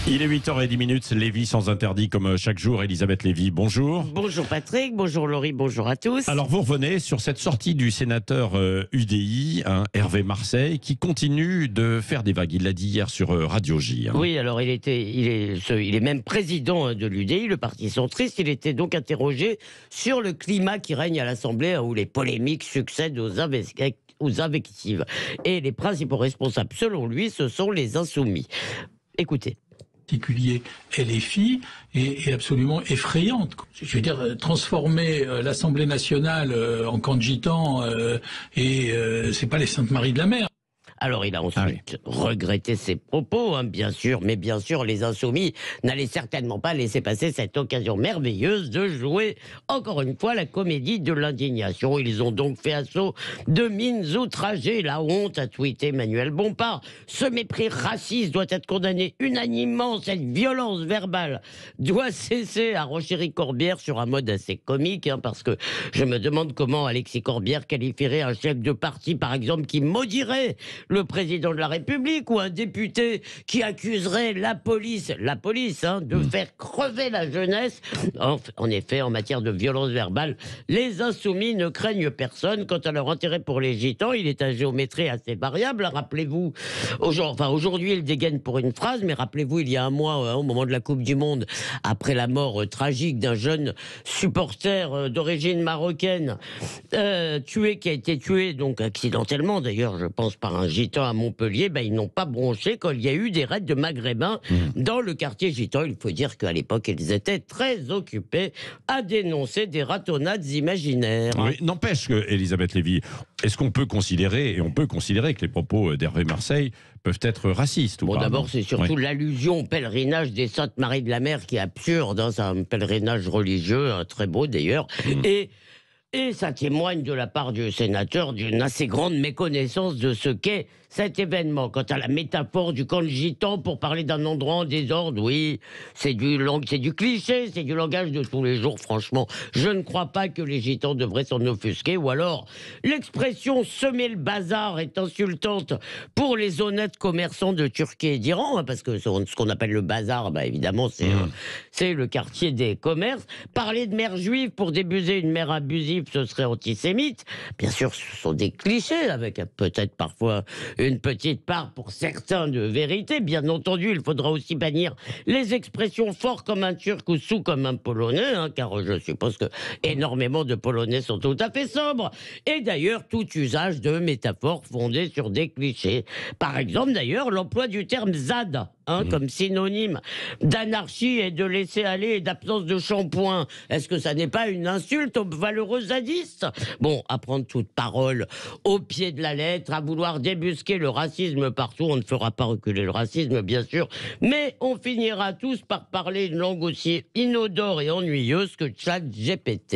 Il est 8h10, Lévi sans interdit comme chaque jour. Elisabeth Lévy, bonjour. Bonjour Patrick, bonjour Laurie, bonjour à tous. Alors vous revenez sur cette sortie du sénateur UDI, Hervé Marseille, qui continue de faire des vagues. Il l'a dit hier sur Radio J. Oui, alors il est même président de l'UDI, le parti centriste. Il était donc interrogé sur le climat qui règne à l'Assemblée, où les polémiques succèdent aux invectives. Et les principaux responsables, selon lui, ce sont les insoumis. Écoutez. Particulier LFI est absolument effrayante. Je veux dire, transformer l'Assemblée nationale en camp de gitans, c'est pas les Saintes Maries de la Mer. Alors il a ensuite regretté ses propos, bien sûr, mais bien sûr les insoumis n'allaient certainement pas laisser passer cette occasion merveilleuse de jouer encore une fois la comédie de l'indignation. Ils ont donc fait assaut de mines outragées. La honte, a tweeté Manuel Bompard. Ce mépris raciste doit être condamné unanimement. Cette violence verbale doit cesser, a renchéri Corbière sur un mode assez comique, parce que je me demande comment Alexis Corbière qualifierait un chef de parti, par exemple, qui maudirait le président de la République, ou un député qui accuserait la police, de faire crever la jeunesse. En effet, en matière de violence verbale, les insoumis ne craignent personne. Quant à leur intérêt pour les gitans, il est à géométrie assez variable. Rappelez-vous, aujourd'hui, ils dégainent pour une phrase, mais rappelez-vous, il y a un mois, au moment de la Coupe du Monde, après la mort tragique d'un jeune supporter d'origine marocaine, qui a été tué, donc accidentellement d'ailleurs, je pense, par un gitan à Montpellier, ils n'ont pas bronché quand il y a eu des raids de maghrébins dans le quartier gitan. Il faut dire qu'à l'époque, ils étaient très occupés à dénoncer des ratonnades imaginaires. Oui, n'empêche que, Elisabeth Lévy, est-ce qu'on peut considérer, que les propos d'Hervé Marseille peuvent être racistes ou pas? D'abord, c'est surtout l'allusion au pèlerinage des Saintes Maries de la Mer qui est absurde. C'est un pèlerinage religieux, très beau d'ailleurs. Et ça témoigne de la part du sénateur d'une assez grande méconnaissance de ce qu'est cet événement. Quant à la métaphore du camp de gitans pour parler d'un endroit en désordre, oui, c'est du cliché, c'est du langage de tous les jours, franchement. Je ne crois pas que les gitans devraient s'en offusquer. Ou alors, l'expression « semer le bazar » est insultante pour les honnêtes commerçants de Turquie et d'Iran, parce que ce qu'on appelle le bazar, évidemment, c'est le quartier des commerces. Parler de mère juive pour débuser une mère abusive, ce serait antisémite. Bien sûr, ce sont des clichés, avec peut-être parfois une petite part pour certains de vérité. Bien entendu, il faudra aussi bannir les expressions fort comme un Turc ou sous comme un Polonais, car je suppose que énormément de Polonais sont tout à fait sobres. Et d'ailleurs, tout usage de métaphores fondées sur des clichés. Par exemple, d'ailleurs, l'emploi du terme ZAD, comme synonyme d'anarchie et de laisser aller et d'absence de shampoing. Est-ce que ça n'est pas une insulte aux valeureux zadistes? À prendre toute parole au pied de la lettre, à vouloir débusquer le racisme partout. On ne fera pas reculer le racisme, bien sûr, mais on finira tous par parler une langue aussi inodore et ennuyeuse que ChatGPT.